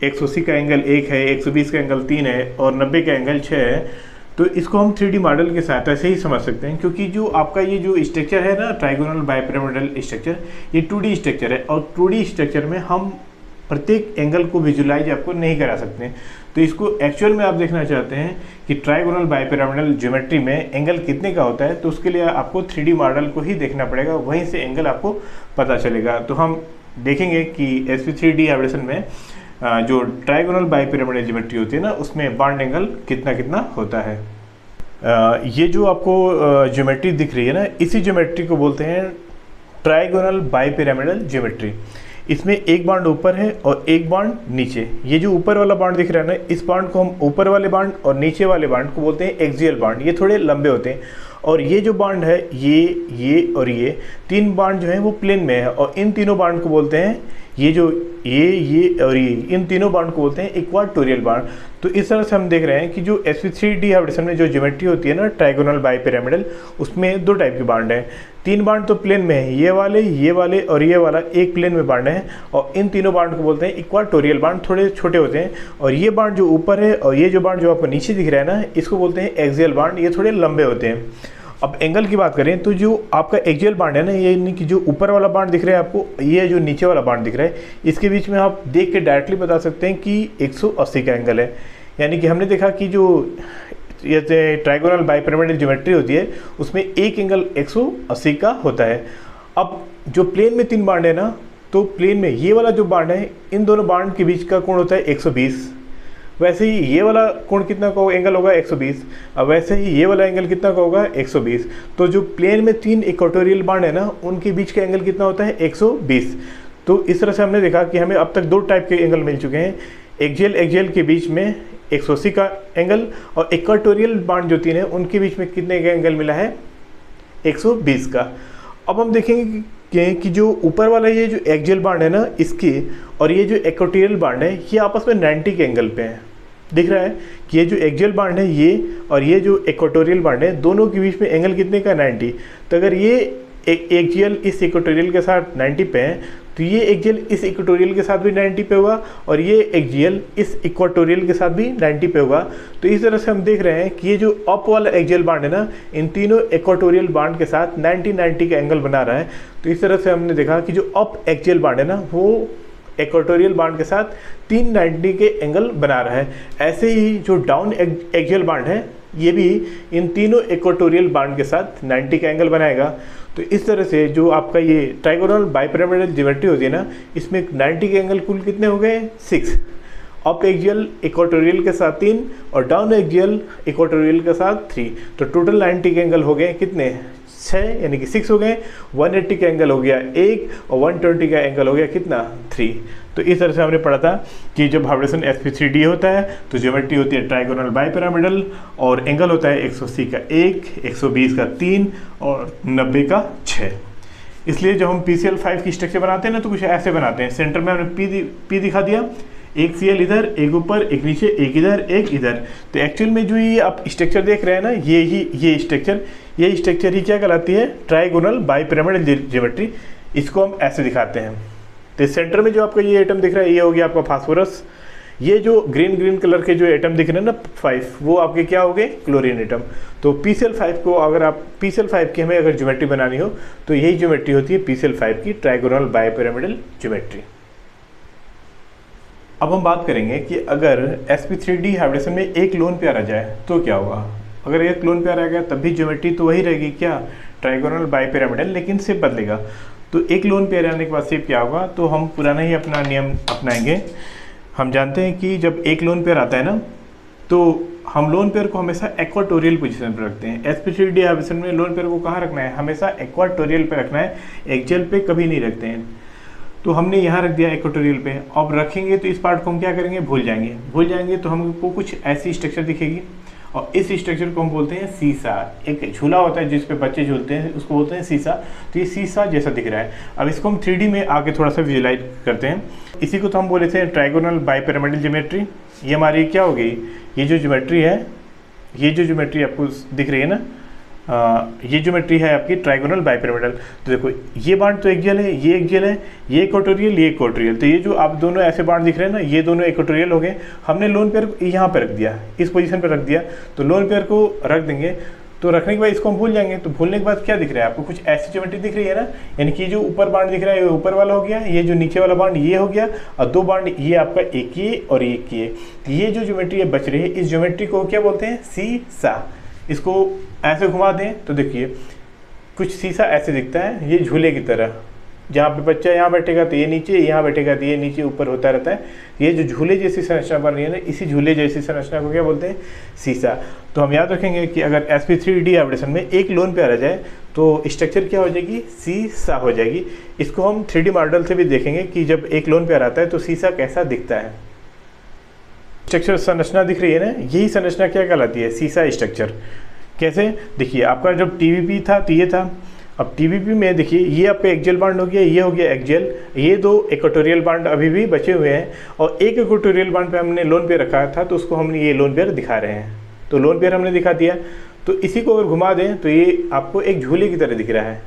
180 का एंगल 1 है, 120 का एंगल 3 है और 90 का एंगल 6 है। तो इसको हम 3D मॉडल की सहायता से ही समझ सकते हैं, क्योंकि जो आपका ये जो स्ट्रक्चर है ना, ट्राइगोनल बाइपिरामिडल स्ट्रक्चर, ये 2D स्ट्रक्चर है। और 2D स्ट्रक्चर में हम प्रत्येक एंगल को विजुलाइज आपको नहीं करा सकते हैं। तो इसको एक्चुअल में आप देखना चाहते हैं कि ट्राइगोनल बाइपिरामिडल ज्योमेट्री में एंगल कितने का होता है, तो उसके लिए आपको 3D मॉडल को ही देखना पड़ेगा, वहीं से एंगल आपको पता चलेगा। तो हम देखेंगे कि sp3d हाइब्रिडेशन में जो ट्राइगोनल बाइपिरामिडल ज्योमेट्री होती है ना, उसमें बॉन्ड एंगल कितना कितना होता है। ये जो आपको ज्योमेट्री दिख रही है ना, इसी ज्योमेट्री को बोलते हैं ट्राइगोनल बाइपिरामिडल ज्योमेट्री। इसमें एक बांड ऊपर है और एक बांड नीचे। ये जो ऊपर वाला बांड दिख रहा है ना, इस बांड को हम ऊपर वाले बांड और नीचे वाले बांड को बोलते हैं एक्सियल बांड। ये थोड़े लंबे होते हैं। और ये जो बांड है, ये और ये 3 बांड जो है वो प्लेन में है। और इन तीनों बांड को बोलते हैं, ये जो ये और ये, इन तीनों बांड को बोलते हैं इक्वाटोरियल बांड। तो इस तरह से हम देख रहे हैं कि जो sp3d हाइब्रिडेशन में जो ज्योमेट्री होती है ना ट्राइगोनल बाइपिरामिडल, उसमें 2 टाइप के बांड हैं। 3 बांड तो प्लेन में है, ये वाले और ये वाला एक प्लेन में बांड है। और इन तीनों बांड को बोलते हैं इक्वाटोरियल बांड, थोड़े छोटे होते हैं। और ये बांड जो ऊपर है और ये जो बांड जो आपको नीचे दिख रहा है ना, इसको बोलते हैं एक्सियल बांड, ये थोड़े लंबे होते हैं। अब एंगल की बात करें तो जो आपका एक्सियल बांड है ना, ये यानी कि जो ऊपर वाला बांड दिख रहा है आपको, ये जो नीचे वाला बांड दिख रहा है, इसके बीच में आप देख के डायरेक्टली बता सकते हैं कि 180 का एंगल है। यानी कि हमने देखा कि जो ये ट्राइगोनल बाइपिरामिडल ज्योमेट्री होती है, उसमें एक एंगल 180 का होता है। अब जो प्लेन में 3 बांड है ना, तो प्लेन में ये वाला जो बांड है, इन दोनों बांड के बीच का कोण होता है 120। वैसे ही ये वाला कोण कितना का एंगल होगा 120। अब वैसे ही ये वाला एंगल कितना का होगा 120। तो जो प्लेन में 3 इक्वाटोरियल बांड है ना, उनके बीच का एंगल कितना होता है 120। तो इस तरह से हमने देखा कि हमें अब तक 2 टाइप के एंगल मिल चुके हैं। एक्सियल के बीच में 180 का एंगल और इक्वाटोरियल बांड जो 3 है उनके बीच में कितने का एंगल मिला है 120 का। अब हम देखेंगे कि जो ऊपर वाला ये जो एक्सियल बांड है ना, इसके और ये जो इक्वाटोरियल बांड है, ये आपस में 90 के एंगल पे हैं। दिख रहा है कि ये जो एक्सियल बांड है ये और ये जो इक्वाटोरियल बांड है, दोनों के बीच में एंगल कितने का 90। तो अगर ये एक्सियल इस इक्वाटोरियल के साथ 90 पे है, तो ये एक्सियल इस इक्वाटोरियल के साथ भी 90 पे होगा और ये एक्सियल इस इक्वाटोरियल के साथ भी 90 पे होगा। तो इस तरह से हम देख रहे हैं कि ये जो अप वाला एक्सियल बांड है ना, इन तीनों इक्वाटोरियल बांड के साथ 90 का एंगल बना रहा है। तो इस तरह से हमने देखा कि जो अप एक्सियल बांड है ना, वो इक्वाटोरियल बांड के साथ 390 के एंगल बना रहा है। ऐसे ही जो डाउन एक्सियल बांड है, ये भी इन तीनों इक्वाटोरियल बांड के साथ 90 का एंगल बनाएगा। तो इस तरह से जो आपका ये ट्राइगोनल बाइपिरामिडल ज्योमेट्री होती है ना, इसमें 90 के एंगल कुल कितने हो गए 6। अप एक्सियल इक्वाटोरियल के साथ 3 और डाउन एक्सियल इक्वाटोरियल के साथ 3। तो टोटल 90 के एंगल हो गए कितने 6, यानी कि 6 हो गए। 180 का एंगल हो गया 1 और 120 का एंगल हो गया कितना 3। तो इस तरह से हमने पढ़ा था कि जब हाइब्रिडेशन sp3d होता है तो ज्योमेट्री होती है ट्राइगोनल बाइपिरामिडल और एंगल होता है 180 का 1, 120 का 3 और 90 का 6। इसलिए जब हम PCl5 की स्ट्रक्चर बनाते हैं ना तो कुछ ऐसे बनाते हैं। सेंटर में हमने P दिखा दिया, एक Cl इधर, एक ऊपर, एक नीचे, एक इधर, एक इधर। तो एक्चुअल में जो ये आप स्ट्रक्चर देख रहे हैं ना, ये स्ट्रक्चर ही क्या कहलाती है, ट्राइगोनल बाइपिरामिडल ज्योमेट्री। इसको हम ऐसे दिखाते हैं। तो सेंटर में जो आपका ये एटम दिख रहा है, ये हो गया आपका फास्फोरस। ये जो ग्रीन कलर के जो एटम दिख रहे हैं ना 5, वो आपके क्या हो गए, क्लोरीन एटम। तो PCl5 को अगर आप PCl5 की हमें अगर ज्योमेट्री बनानी हो तो यही ज्योमेट्री होती है PCl5 की, ट्राइगोनल बाइपिरामिडल ज्योमेट्री। अब हम बात करेंगे कि अगर sp3d हाइब्रिडेशन में एक लोन पेयर आ जाए तो क्या होगा। अगर एक लोन पेयर आ गया तब भी ज्योमेट्री तो वही रहेगी, क्या, ट्राइगोनल बाइपिरामिडल, लेकिन शेप बदलेगा। तो एक लोन पेयर आने के बाद शेप क्या होगा, तो हम पुराना ही अपना नियम अपनाएंगे। हम जानते हैं कि जब एक लोन पेयर आता है ना तो हम लोन पेयर को हमेशा इक्वाटोरियल पोजीशन पर रखते हैं। sp3d हाइब्रिडेशन में लोन पेयर को कहाँ रखना है, हमेशा इक्वाटोरियल पे रखना है, एक्सियल पे कभी नहीं रखते हैं। तो हमने यहाँ रख दिया इक्वाटोरियल पे। अब रखेंगे तो इस पार्ट को हम क्या करेंगे, भूल जाएंगे तो हमको कुछ ऐसी स्ट्रक्चर दिखेगी और इस स्ट्रक्चर को हम बोलते हैं सीसा। एक झूला होता है जिस पे बच्चे झूलते हैं, उसको बोलते हैं सीसा। तो ये सीसा जैसा दिख रहा है। अब इसको हम 3D में आगे थोड़ा सा विजुलाइज करते हैं। इसी को तो हम बोले थे ट्राइगोनल बाइपिरामिडल ज्योमेट्री। ये हमारी क्या हो गई, ये जो ज्योमेट्री है, ये जो ज्योमेट्री आपको दिख रही है ना, ये ज्योमेट्री है आपकी ट्राइगोनल बाइपिरामिडल। तो देखो ये बांड तो एक्सियल है, ये एक्सियल है, ये इक्वाटोरियल, ये इक्वाटोरियल। तो ये जो आप दोनों ऐसे बांड दिख रहे हैं ना, ये दोनों इक्वाटोरियल हो गए। हमने लोन पेयर को यहाँ पे रख दिया, इस पोजीशन पे रख दिया। तो लोन पेयर को रख देंगे, तो रखने के बाद इसको हम भूल जाएंगे। तो भूलने के बाद क्या दिख रहा है आपको, कुछ ऐसी ज्योमेट्री दिख रही है ना, यानी कि जो ऊपर बांड दिख रहा है ये ऊपर वाला हो गया, ये जो नीचे वाला बांड ये हो गया, और दो बांड ये आपका एक ये और एक ये। ये जो ज्योमेट्री बच रही है, इस ज्योमेट्री को क्या बोलते हैं, सीसा। इसको ऐसे घुमा दें तो देखिए कुछ सीसा ऐसे दिखता है, ये झूले की तरह। जहाँ पे बच्चा यहाँ बैठेगा तो ये नीचे, यहाँ बैठेगा तो ये नीचे ऊपर होता रहता है। ये जो झूले जैसी संरचना बन रही है ना, इसी झूले जैसी संरचना को क्या बोलते हैं, सीसा। तो हम याद रखेंगे कि अगर sp3d हाइब्रिडेशन में एक लोन पेयर आ जाए तो स्ट्रक्चर क्या हो जाएगी, सीसा हो जाएगी। इसको हम 3D मॉडल से भी देखेंगे कि जब एक लोन पेयर आता है तो सीसा कैसा दिखता है। स्ट्रक्चर संरचना दिख रही है ना, यही संरचना क्या कहलाती है, सीसा स्ट्रक्चर। कैसे, देखिए आपका जब TVP था तो ये था। अब TVP में देखिए ये आपका एक्सियल बांड हो गया, ये हो गया एक्सियल, ये दो इक्वाटोरियल बांड अभी भी बचे हुए हैं, और एक इक्वाटोरियल बांड पे हमने लोन पेयर रखा था तो उसको हमने ये लोन पेयर दिखा रहे हैं। तो लोन पेयर हमने दिखा दिया, तो इसी को अगर घुमा दें तो ये आपको एक झूले की तरह दिख रहा है,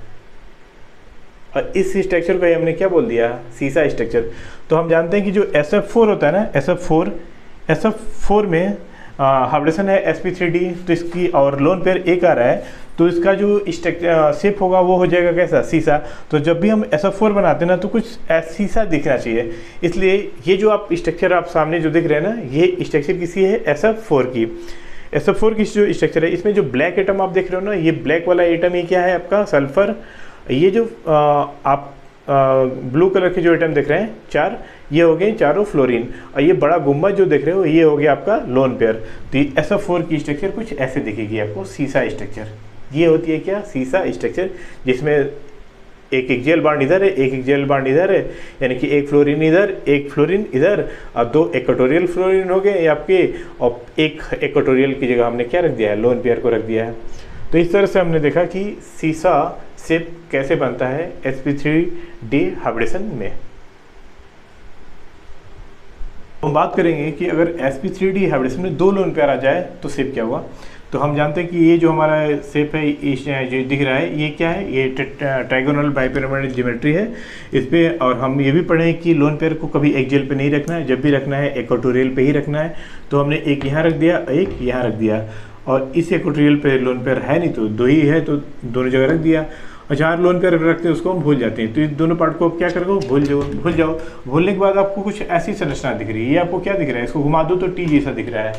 और इस स्ट्रक्चर को हमने क्या बोल दिया, सीसा स्ट्रक्चर। तो हम जानते हैं कि जो SF4 होता है ना, SF4 में हाइब्रिडेशन है sp3d, तो इसकी और लोन पेयर एक आ रहा है, तो इसका जो शेप होगा वो हो जाएगा कैसा, सीसा। तो जब भी हम SF4 बनाते हैं ना तो कुछ सीसा दिखना चाहिए। इसलिए ये जो आप स्ट्रक्चर आप सामने जो दिख रहे हैं ना, ये स्ट्रक्चर किसी है SF4 की। SF4 की जो स्ट्रक्चर है, इसमें जो ब्लैक एटम आप देख रहे हो ना, ये ब्लैक वाला एटम ये क्या है आपका, सल्फर। ये जो आप ब्लू कलर के जो एटम देख रहे हैं चार, ये हो गए चारों फ्लोरीन, और ये बड़ा गुम्बद जो देख रहे हो ये हो गया आपका लोन पेयर। तो SF4 की स्ट्रक्चर कुछ ऐसे दिखेगी आपको, सीसा स्ट्रक्चर। ये होती है क्या, सीसा स्ट्रक्चर, जिसमें एक एक्सियल बांड इधर है, एक एक्सियल बांड इधर है, यानी कि एक फ्लोरीन इधर, एक फ्लोरीन इधर, और दो इक्वाटोरियल फ्लोरीन हो गए आपके, और एक इक्वाटोरियल की जगह हमने क्या रख दिया है, लोन पेयर को रख दिया है। तो इस तरह से हमने देखा कि सीसा शेप कैसे बनता है sp3d हाइब्रिडेशन में। हम बात करेंगे कि अगर sp3d हाइब्रिडेशन में दो लोन पेयर आ जाए तो शेप क्या हुआ। तो हम जानते हैं कि ये जो हमारा शेप है, जो दिख रहा है, ये क्या है, ये ट्राइगोनल बाइपिरामिडल ज्योमेट्री है इस पे। और हम ये भी पढ़े कि लोन पेयर को कभी एक्सियल पे नहीं रखना है, जब भी रखना है इक्वाटोरियल पे ही रखना है। तो हमने एक यहाँ रख दिया, एक यहाँ रख दिया, और इस इक्वाटोरियल पे लोन पेयर है नहीं तो दो ही है तो दोनों जगह रख दिया। और जहाँ लोन पेयर रखते हैं उसको हम भूल जाते हैं। तो इस दोनों पार्ट को आप क्या करोगे, भूल जाओ। भूलने के बाद आपको कुछ ऐसी संरचना दिख रही है, ये आपको क्या दिख रहा है, इसको घुमा दो तो टी जैसा दिख रहा है,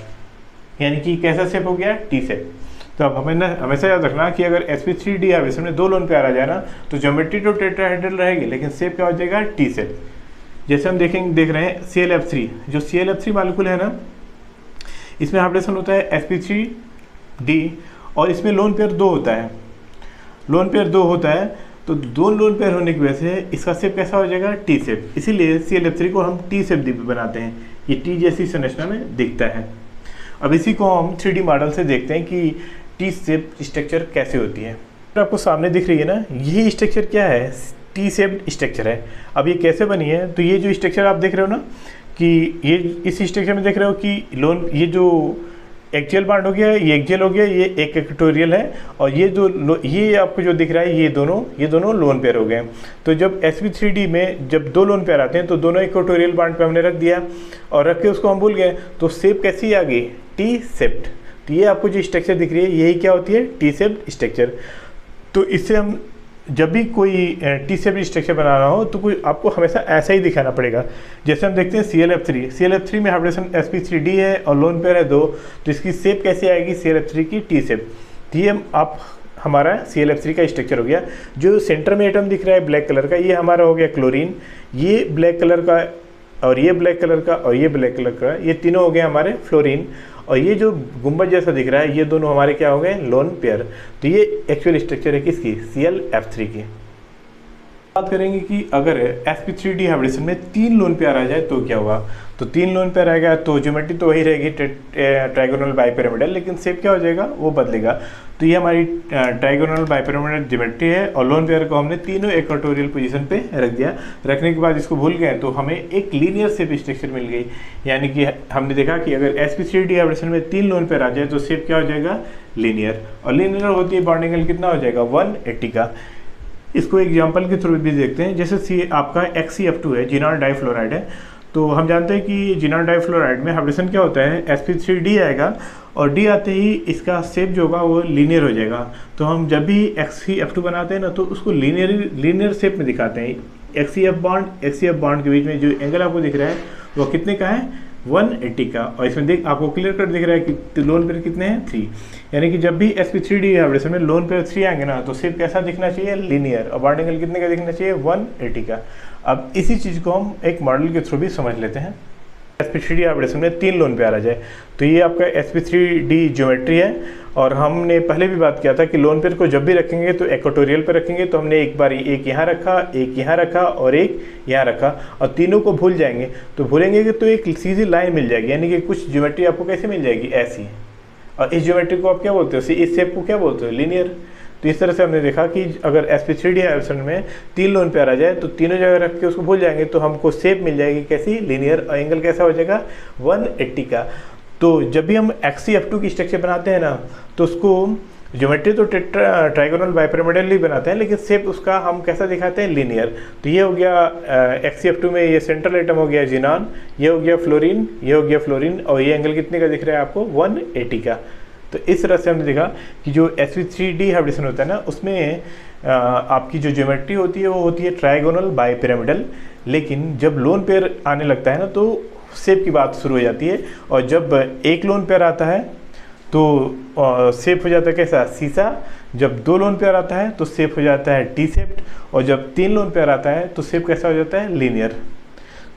यानी कि कैसा शेप हो गया, टी शेप। तो अब हमें हमेशा याद रखना कि अगर sp3d हाइब्रिडेशन में दो लोन पेयर आ जाए ना तो ज्योमेट्री तो टेट्राहेड्रल रहेगी, लेकिन शेप क्या हो जाएगा, टी शेप। जैसे हम देख रहे हैं ClF3, जो ClF3 मॉलिक्यूल है ना, इसमें हाइब्रिडेशन होता है sp3d, और इसमें लोन पेयर दो होता है, लोन पेयर दो होता है। तो दो लोन पेयर होने की वजह से इसका शेप कैसा हो जाएगा, टी शेप। इसीलिए ClF3 को हम टी शेप बनाते हैं, ये टी जैसी संरचना में दिखता है। अब इसी को हम 3D मॉडल से देखते हैं कि टी शेप स्ट्रक्चर कैसे होती है। आपको सामने दिख रही है ना, यही स्ट्रक्चर क्या है, टी शेप्ड स्ट्रक्चर है। अब ये कैसे बनी है, तो ये जो स्ट्रक्चर आप देख रहे हो ना कि ये इस स्ट्रक्चर में देख रहे हो कि लोन, ये जो एक्सियल बाउंड हो गया, ये एक्सियल हो गया, ये एक इक्वेटोरियल है, और ये आपको जो दिख रहा है ये दोनों लोन पेयर हो गए। तो जब sp3d में जब दो लोन पेयर आते हैं तो दोनों इक्वेटोरियल बाउंड पे हमने रख दिया, और रख के उसको हम भूल गए, तो शेप कैसी आ गई, टी शेप्ड। तो ये आपको जो स्ट्रक्चर दिख रही है यही क्या होती है, टी शेप्ड स्ट्रक्चर। तो इससे हम जब भी कोई टी शेप स्ट्रक्चर बनाना हो तो कोई आपको हमेशा ऐसा ही दिखाना पड़ेगा। जैसे हम देखते हैं ClF3 में हाइब्रिडेशन sp3d है और लोन पेयर है 2, तो इसकी शेप कैसे आएगी, ClF3 की टी शेप। तो ये आप हमारा ClF3 का स्ट्रक्चर हो गया। जो सेंटर में एटम दिख रहा है ब्लैक कलर का, ये हमारा हो गया क्लोरीन, ये ब्लैक कलर का, और ये ब्लैक कलर का, और ये ब्लैक कलर का, ये तीनों हो गए हमारे फ्लोरीन। और ये जो गुंबद जैसा दिख रहा है ये दोनों हमारे क्या हो गए, लोन पेयर। तो ये एक्चुअल स्ट्रक्चर है किसकी, ClF3 की। बात करेंगे कि अगर sp3d हाइब्रिडेशन में 3 लोन पेयर आ जाए तो क्या होगा। तो 3 लोन पेयर आएगा तो ज्योमेट्री तो वही रहेगी, ट्राइगोनल बाइपिरामिडल, लेकिन शेप क्या हो जाएगा, वो बदलेगा। तो ये हमारी ट्राइगोनल बाइपिरामिडल ज्योमेट्री है, और लोन पेयर को हमने तीनों इक्वेटोरियल पोजीशन पे रख दिया। रखने के बाद इसको भूल गए तो हमें एक लीनियर शेप स्ट्रक्चर मिल गई। यानी कि हमने देखा कि अगर sp3d हाइब्रिडेशन में 3 लोन पेयर आ जाए तो शेप क्या हो जाएगा, लीनियर। और लीनियर होती है बॉन्डिंग एंगल कितना हो जाएगा, 180 का। इसको एग्जांपल के थ्रू भी देखते हैं। जैसे आपका XeF2 है, जिनान डाइफ्लोराइड है। तो हम जानते हैं कि जिनान डाइफ्लोराइड में हाइब्रिडेशन क्या होता है, sp3d आएगा, और d आते ही इसका शेप जो होगा वो लीनियर हो जाएगा। तो हम जब भी XeF2 बनाते हैं ना तो उसको लीनियर शेप में दिखाते हैं। XeF बॉन्ड के बीच में जो एंगल आपको दिख रहा है वो कितने का है, 180 का। और इसमें आपको क्लियर कट दिख रहा है कि लोन पेयर कितने हैं, 3। यानी कि जब भी sp3d हाइब्रिडेशन में लोन पेयर 3 आएंगे ना तो शेप कैसा दिखना चाहिए, लीनियर, और बॉन्ड एंगल कितने का दिखना चाहिए, 180 का। अब इसी चीज़ को हम एक मॉडल के थ्रू भी समझ लेते हैं। sp3d हाइब्रिडेशन में 3 लोन पेयर आ जाए तो ये आपका sp3d ज्योमेट्री है। और हमने पहले भी बात किया था कि लोन पेयर को जब भी रखेंगे तो इक्वेटोरियल पर रखेंगे। तो हमने एक बार एक यहाँ रखा, एक यहाँ रखा और एक यहाँ रखा, और तीनों को भूल जाएंगे। तो भूलेंगे कि तो एक सीधी लाइन मिल जाएगी, यानी कि कुछ ज्योमेट्री आपको कैसे मिल जाएगी, ऐसी। और इस ज्योमेट्री को आप क्या बोलते हो, इस शेप को क्या बोलते हो, लीनियर। तो इस तरह से हमने देखा कि अगर sp3d हाइब्रिडेशन में 3 लोन पेयर आ जाए तो तीनों जगह रख के उसको भूल जाएंगे तो हमको शेप मिल जाएगी कैसी, लीनियर, और एंगल कैसा हो जाएगा, 180 का। तो जब भी हम XeF2 की स्ट्रक्चर बनाते हैं ना तो उसको ज्योमेट्री तो ट्राइगोनल बाइपिरामिडल ही बनाते हैं, लेकिन शेप उसका हम कैसा दिखाते हैं, लीनियर। तो ये हो गया XeF2 में ये सेंट्रल एटम हो गया जिनान, ये हो गया फ्लोरीन, ये हो गया फ्लोरीन, और ये एंगल कितने का दिख रहा है आपको, 180 का। तो इस तरह से हमने देखा कि जो sp3d हाइब्रिडेशन होता है ना उसमें आपकी जो ज्योमेट्री होती है वो होती है ट्राइगोनल बाइपिरामिडल, लेकिन जब लोन पेयर आने लगता है ना तो शेप की बात शुरू हो जाती है। और जब एक लोन पेयर आता है तो शेप हो जाता है कैसा, सीसा। जब 2 लोन पेयर आता है तो शेप हो जाता है टी शेप्ड, और जब 3 लोन पेयर आता है तो शेप कैसा हो जाता है, लीनियर।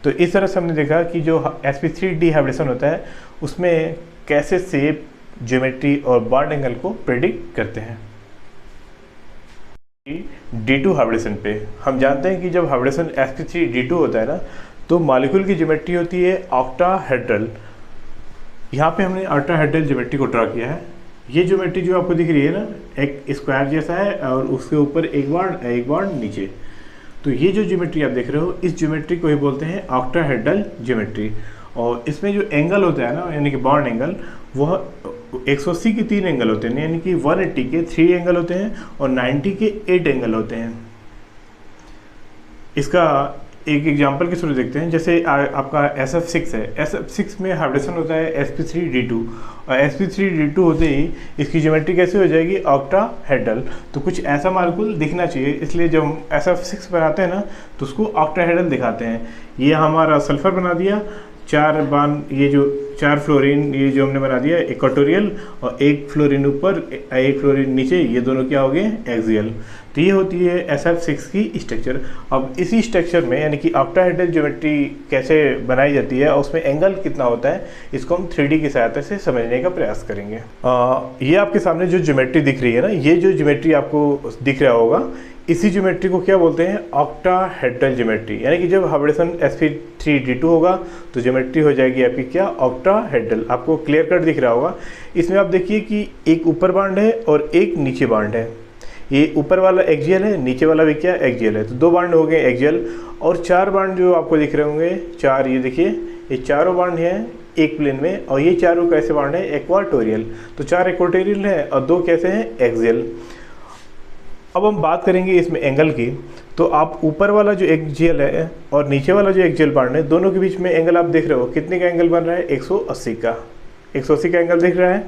तो इस तरह से हमने देखा कि जो sp3d हाइब्रिडेशन होता है उसमें कैसे शेप, ज्योमेट्री और बॉन्ड एंगल को प्रेडिक्ट करते हैं। D2 हाइब्रिडेशन पे हम जानते हैं कि जब हाइब्रिडेशन sp3d2 होता है ना तो मॉलिक्यूल की ज्योमेट्री होती है ऑक्टाहेड्रल। यहाँ पे हमने ऑक्टाहेड्रल ज्योमेट्री को ड्रा किया है। ये ज्योमेट्री जो आपको दिख रही है ना, एक स्क्वायर जैसा है और उसके ऊपर एक बॉन्ड नीचे। तो ये जो ज्योमेट्री आप देख रहे हो इस ज्योमेट्री को ही बोलते हैं ऑक्टाहेड्रल ज्योमेट्री। और इसमें जो एंगल होता है ना, यानी कि बॉन्ड एंगल, वह 180 के 3 एंगल होते हैं, यानी कि 180 के 3 एंगल होते हैं और 90 के 8 एंगल होते हैं। इसका एक एग्जांपल के थ्रू देखते हैं। जैसे आपका SF6 है, SF6 में हाइब्रिडेशन होता है sp3d2, और sp3d2 होते ही इसकी ज्योमेट्री कैसे हो जाएगी, ऑक्टाहेड्रल। तो कुछ ऐसा मॉलिक्यूल दिखना चाहिए, इसलिए जब हम SF6 बनाते हैं ना तो उसको ऑक्टाहेड्रल दिखाते हैं। ये हमारा सल्फर बना दिया, 4 बांड, ये जो 4 फ्लोरीन ये जो हमने बना दिया इक्वेटोरियल, और 1 फ्लोरीन ऊपर 1 फ्लोरीन नीचे, ये दोनों क्या हो गए, एक्सियल। तो ये होती है SF6 की स्ट्रक्चर। अब इसी स्ट्रक्चर में यानी कि ऑक्टाहेड्रल ज्योमेट्री कैसे बनाई जाती है और उसमें एंगल कितना होता है, इसको हम 3D की सहायता से समझने का प्रयास करेंगे। ये आपके सामने जो ज्योमेट्री दिख रही है ना, ये जो ज्योमेट्री आपको दिख रहा होगा, इसी ज्योमेट्री को क्या बोलते हैं, ऑक्टाहेड्रल ज्योमेट्री। यानी कि जब हाइब्रिडेशन sp3d2 होगा तो ज्योमेट्री हो जाएगी आपकी क्या, ऑक्टाहेड्रल। आपको क्लियर कट दिख रहा होगा। इसमें आप देखिए कि एक ऊपर बांड है और एक नीचे बांड है। ये ऊपर वाला एक्सियल है, नीचे वाला भी क्या एक्सियल है, तो 2 बाड हो गए एक्सियल। और 4 बाड जो आपको दिख रहे होंगे 4, ये देखिए ये चारों बाड हैं एक प्लेन में, और ये चारों कैसे बाड हैं इक्वाटोरियल। तो 4 इक्वाटोरियल है और 2 कैसे हैं एक्सियल। अब हम बात करेंगे इसमें एंगल की। तो आप ऊपर वाला जो एक्सियल है और नीचे वाला जो एक्सियल बाड है, दोनों के बीच में एंगल आप देख रहे हो कितने का एंगल बन रहा है, 180 का। 180 का एंगल दिख रहा है।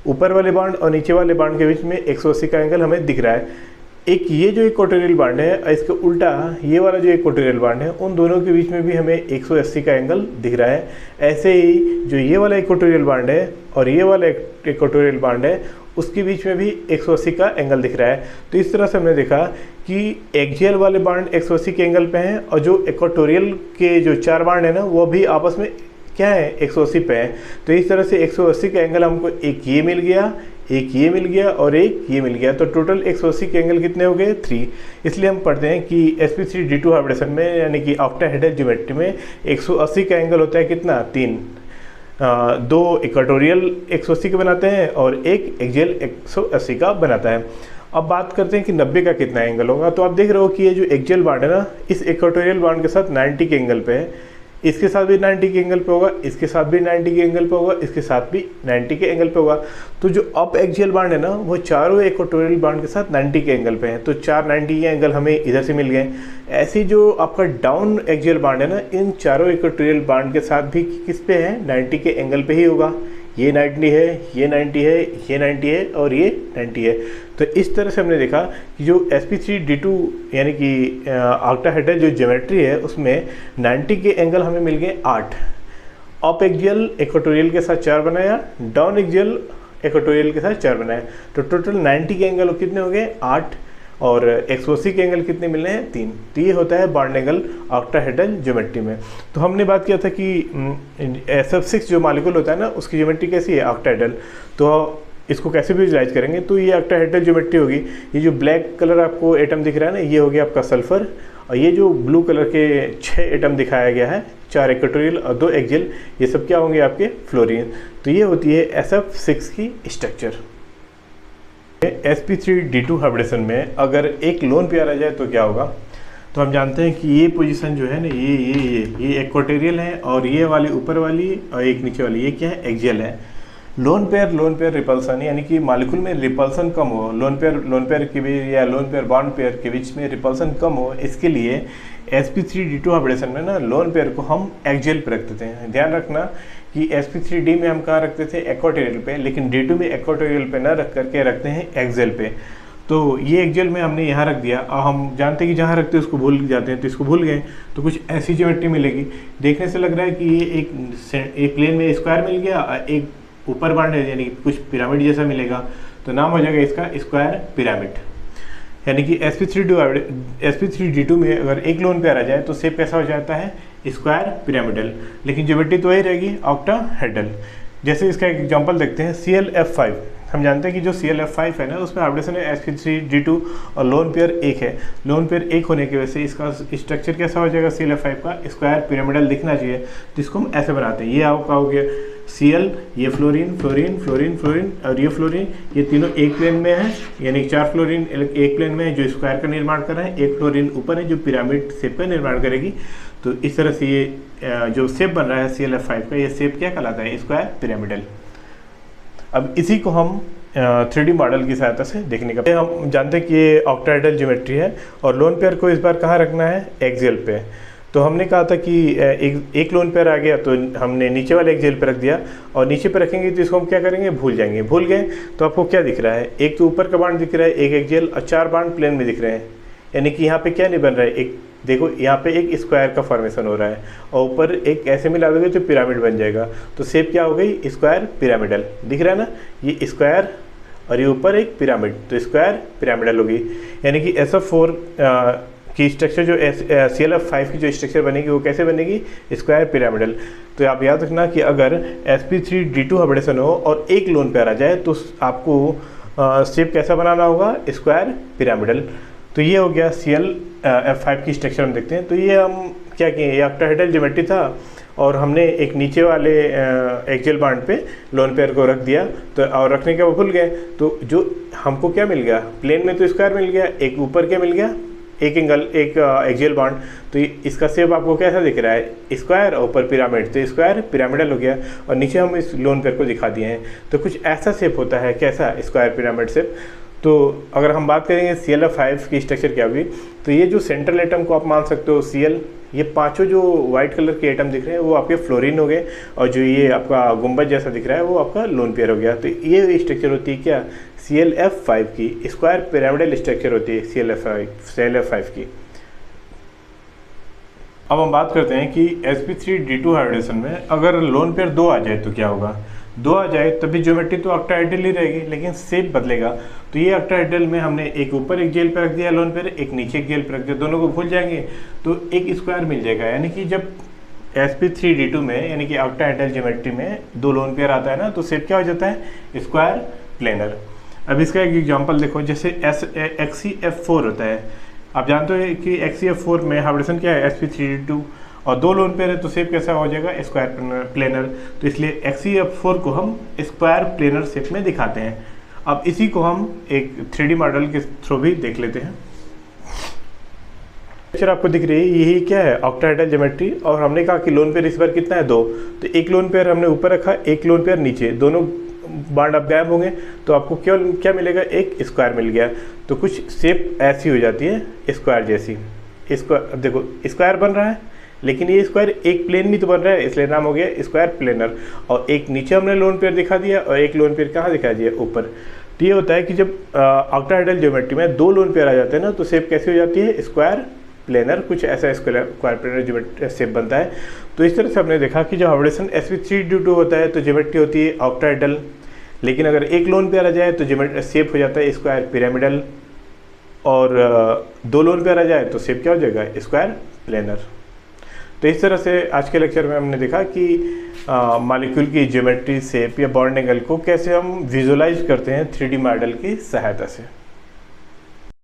ऊपर वाले बाड और नीचे वाले बाड के बीच में 180 का एंगल हमें दिख रहा है। एक ये जो इक्वाटोरियल बाड है, इसके उल्टा ये वाला जो इक्वाटोरियल बाड है, उन दोनों के बीच में भी हमें 180 का एंगल दिख रहा है। ऐसे ही जो ये वाला इक्वाटोरियल बाड है और ये वाला इक्वाटोरियल बाड है, उसके बीच में भी 180 का एंगल दिख रहा है। तो इस तरह से हमने देखा कि एक्सियल वाले बाड 180 के एंगल पे हैं, और जो इक्वाटोरियल के जो 4 बाड है ना, वो भी आपस में क्या है 180 पे है। तो इस तरह से 180 का एंगल हमको एक ये मिल गया, एक ये मिल गया और एक ये मिल गया। तो टोटल 180 के एंगल कितने हो गए 3। इसलिए हम पढ़ते हैं कि sp3d2 हाइब्रिडेशन में यानी कि ऑक्टाहेड्रल ज्योमेट्री में 180 का एंगल होता है कितना 3। 2 इक्वाटोरियल 180 के बनाते हैं और एक एक्सियल 180 का बनाता है। अब बात करते हैं कि 90 का कितना एंगल होगा। तो आप देख रहे हो कि ये जो एक्सियल बाड है ना, इस इक्वाटोरियल बाड के साथ 90 के एंगल पे है, इसके साथ भी 90 के एंगल पे होगा, इसके साथ भी 90 के एंगल पे होगा, इसके साथ भी 90 के एंगल पे होगा। तो जो अप एक्सियल बाड है ना, वो चारों इक्वाटोरियल बाड के साथ 90 के एंगल पे हैं। तो 4 90 के एंगल हमें इधर से मिल गए। ऐसे जो आपका डाउन एक्सियल बाड है ना, इन चारों इक्वाटोरियल बाड के साथ भी किस पे है 90 के एंगल पे ही होगा। ये 90 है, ये 90 है, ये 90 है और ये 90 है। तो इस तरह से हमने देखा कि जो sp3d2 यानी कि ऑक्टाहेड्रल जो ज्योमेट्री है, उसमें 90 के एंगल हमें मिल गए 8। अप एक्सियल इक्वाटोरियल के साथ 4 बनाया, डाउन एक्सियल इक्वाटोरियल के साथ 4 बनाया। तो टोटल 90 के एंगल कितने हो गए 8, और 180 के एंगल कितने मिल रहे हैं 3। तो ये होता है बॉन्ड एंगल ऑक्टाहेड्रल ज्योमेट्री में। तो हमने बात किया था कि SF6 जो मॉलिक्यूल होता है ना, उसकी ज्योमेट्री कैसी है ऑक्टाहेड्रल। तो इसको कैसे विजुलाइज करेंगे, तो ये ऑक्टाहेड्रल ज्योमेट्री होगी। ये जो ब्लैक कलर आपको एटम दिख रहा है ना, ये हो गया आपका सल्फर, और ये जो ब्लू कलर के 6 एटम दिखाया गया है, 4 इक्वाटोरियल और 2 एक्सियल, ये सब क्या होंगे आपके फ्लोरीन। तो ये होती है SF6 की स्ट्रक्चर। sp3d2 हाइब्रिडेशन में अगर एक लोन पेयर आ जाए तो क्या होगा। तो हम जानते हैं कि ये पोजीशन जो है ना, ये इक्वाटोरियल है, और ये वाली ऊपर वाली और एक नीचे वाली, ये क्या है एक्सियल है। लोन पेयर रिपल्सन यानी कि मॉलिक्यूल में रिपल्सन कम हो, लोन पेयर के बीच या लोन पेयर बॉन्ड पेयर के बीच में रिपल्सन कम हो, इसके लिए sp3d2 हाइब्रिडेशन में ना लोन पेयर को हम एक्सियल पे रख देते हैं। ध्यान रखना कि sp3d में हम कहाँ रखते थे इक्वाटोरियल पे, लेकिन d2 में इक्वाटोरियल पे ना रख करके रखते हैं एक्सियल पे। तो ये एक्सियल में हमने यहाँ रख दिया, और हम जानते हैं कि जहाँ रखते हैं उसको भूल जाते हैं, तो इसको भूल गए तो कुछ ऐसी ज्योमेट्री मिलेगी। देखने से लग रहा है कि ये एक प्लेन में स्क्वायर मिल गया, एक ऊपर बाड है यानी कुछ पिरामिड जैसा मिलेगा, तो नाम हो जाएगा इसका स्क्वायर पिरामिड। यानी कि sp3d2 में अगर एक लोन पेयर आ जाए तो शेप कैसा हो जाता है स्क्वायर पिरामिडल, लेकिन ज्योमेट्री तो वही रहेगी ऑक्टाहेड्रल। जैसे इसका एक एग्जांपल देखते हैं ClF5। हम जानते हैं कि जो ClF5 है ना, उसमें हाइब्रिडेशन है sp3d2 और लोन पेयर 1 है। लोन पेयर 1 होने की वजह से इसका स्ट्रक्चर कैसा हो जाएगा ClF5 का स्क्वायर पिरामिडल दिखना चाहिए। तो इसको हम ऐसे बनाते हैं, ये आपका हो गया Cl, ये फ्लोरीन फ्लोरीन फ्लोरीन फ्लोरीन और ये फ्लोरीन, ये तीनों एक प्लेन में है, यानी 4 फ्लोरीन एक प्लेन में है जो स्क्वायर का निर्माण कर रहा है, एक फ्लोरीन ऊपर है जो पिरामिड शेप का निर्माण करेगी। तो इस तरह से ये जो शेप बन रहा है ClF5 का, ये शेप क्या कहलाता है स्क्वायर पिरामिडल। अब इसी को हम 3D मॉडल की सहायता से देखने का, हम जानते हैं कि ये ऑक्टाहेड्रल ज्योमेट्री है और लोन पेयर को इस बार कहाँ रखना है एक्सियल पे। तो हमने कहा था कि एक लोन पेयर आ गया तो हमने नीचे वाले एक्सियल पे रख दिया, और नीचे पे रखेंगे तो इसको हम क्या करेंगे भूल जाएंगे। भूल गए तो आपको क्या दिख रहा है, एक तो ऊपर का बाड दिख रहा है एक एक्सियल, और 4 बाड प्लेन में दिख रहे हैं। यानी कि यहाँ पे क्या नहीं बन रहा है, एक देखो यहाँ पे एक स्क्वायर का फॉर्मेशन हो रहा है, और ऊपर एक ऐसे मिला दोगे तो पिरामिड बन जाएगा। तो शेप क्या हो गई स्क्वायर पिरामिडल, दिख रहा है ना, ये स्क्वायर और ये ऊपर एक पिरामिड, तो स्क्वायर पिरामिडल होगी। यानी कि SF4 की स्ट्रक्चर जो ClF5 की जो स्ट्रक्चर बनेगी वो कैसे बनेगी स्क्वायर पिरामिडल। तो आप याद रखना कि अगर sp3d2 हाइब्रिडेशन हो और एक लोन पेयर आ जाए तो आपको शेप कैसा बनाना होगा स्क्वायर पिरामिडल। तो ये हो गया ClF5 की स्ट्रक्चर हम देखते हैं। तो ये हम क्या किए, ये ऑक्टाहेड्रल ज्योमेट्री था और हमने एक नीचे वाले एक्सियल बॉन्ड पे लोन पेयर को रख दिया, तो और रखने के बाद भूल गए, तो जो हमको क्या मिल गया, प्लेन में तो स्क्वायर मिल गया, एक ऊपर क्या मिल गया, एक एंगल, एक एक्सियल बॉन्ड। तो इसका शेप आपको कैसा दिख रहा है, स्क्वायर और ऊपर पिरामिड, तो स्क्वायर पिरामिडल हो गया, और नीचे हम इस लोन पेयर को दिखा दिए हैं। तो कुछ ऐसा शेप होता है, कैसा, स्क्वायर पिरामिड शेप। तो अगर हम बात करेंगे ClF5 की स्ट्रक्चर क्या होगी, तो ये जो सेंट्रल एटम को आप मान सकते हो Cl, ये पांचों जो व्हाइट कलर के एटम दिख रहे हैं वो आपके फ्लोरीन हो गए, और जो ये आपका गुंबद जैसा दिख रहा है वो आपका लोन पेयर हो गया। तो ये स्ट्रक्चर होती है क्या, ClF5 की, स्क्वायर पिरामिडल स्ट्रक्चर होती है ClF5 की। अब हम बात करते हैं कि sp3d2 हाइब्रिडेशन में अगर लोन पेयर 2 आ जाए तो क्या होगा। 2 आ जाए तभी ज्योमेट्री तो ऑक्टाहेड्रल ही रहेगी, लेकिन शेप बदलेगा। तो ये ऑक्टाहेड्रल में हमने एक ऊपर एक जेल पे रख दिया लोन पेयर, एक नीचे एक जेल पे रख दिया, दोनों को भूल जाएंगे तो एक स्क्वायर मिल जाएगा। यानी कि जब sp3d2 में, यानी कि ऑक्टाहेड्रल ज्योमेट्री में 2 लोन पेयर आता है ना, तो शेप क्या हो जाता है, स्क्वायर प्लेनर। अब इसका एक एग्जाम्पल देखो, जैसे XeF4 होता है, आप जानते हो कि XeF4 में हाइब्रिडेशन क्या है, sp3d2, और 2 लोन पेयर है तो शेप कैसा हो जाएगा, स्क्वायर प्लेनर। तो इसलिए XeF4 को हम स्क्वायर प्लेनर शेप में दिखाते हैं। अब इसी को हम एक 3D मॉडल के थ्रू भी देख लेते हैं। पिक्चर आपको दिख रही है, यही क्या है, ऑक्टाहेड्रल ज्योमेट्री, और हमने कहा कि लोन पेयर इस बार कितना है, 2। तो एक लोन पेयर हमने ऊपर रखा, एक लोन पेयर नीचे, दोनों बॉन्ड अब गायब होंगे, तो आपको क्या मिलेगा, एक स्क्वायर मिल गया। तो कुछ शेप ऐसी हो जाती है स्क्वायर जैसी। स्क्वायर देखो, स्क्वायर बन रहा है, लेकिन ये स्क्वायर एक प्लेन में तो बन रहा है, इसलिए नाम हो गया स्क्वायर प्लेनर। और एक नीचे हमने लोन पेयर दिखा दिया, और एक लोन पेयर कहाँ दिखा दिया, ऊपर। तो ये होता है कि जब ऑक्टाहेड्रल ज्योमेट्री में 2 लोन पेयर आ जाते हैं ना, तो शेप कैसी हो जाती है, स्क्वायर प्लेनर, कुछ ऐसा स्क्वायर प्लेनर ज्योमेट्री शेप बनता है। तो इस तरह से हमने देखा कि जब हाइब्रिडेशन sp3d2 होता है तो ज्योमेट्री होती है ऑक्टाहेड्रल, लेकिन अगर एक लोन पेयर आ जाए तो ज्योमेट्री शेप हो जाता है स्क्वायर पिरामिडल, और 2 लोन पेयर आ जाए तो शेप क्या हो जाएगा, स्क्वायर प्लेनर। तो इस तरह से आज के लेक्चर में हमने देखा कि मॉलिक्यूल की ज्योमेट्री, शेप या बॉन्ड एंगल को कैसे हम विजुलाइज करते हैं 3D मॉडल की सहायता से।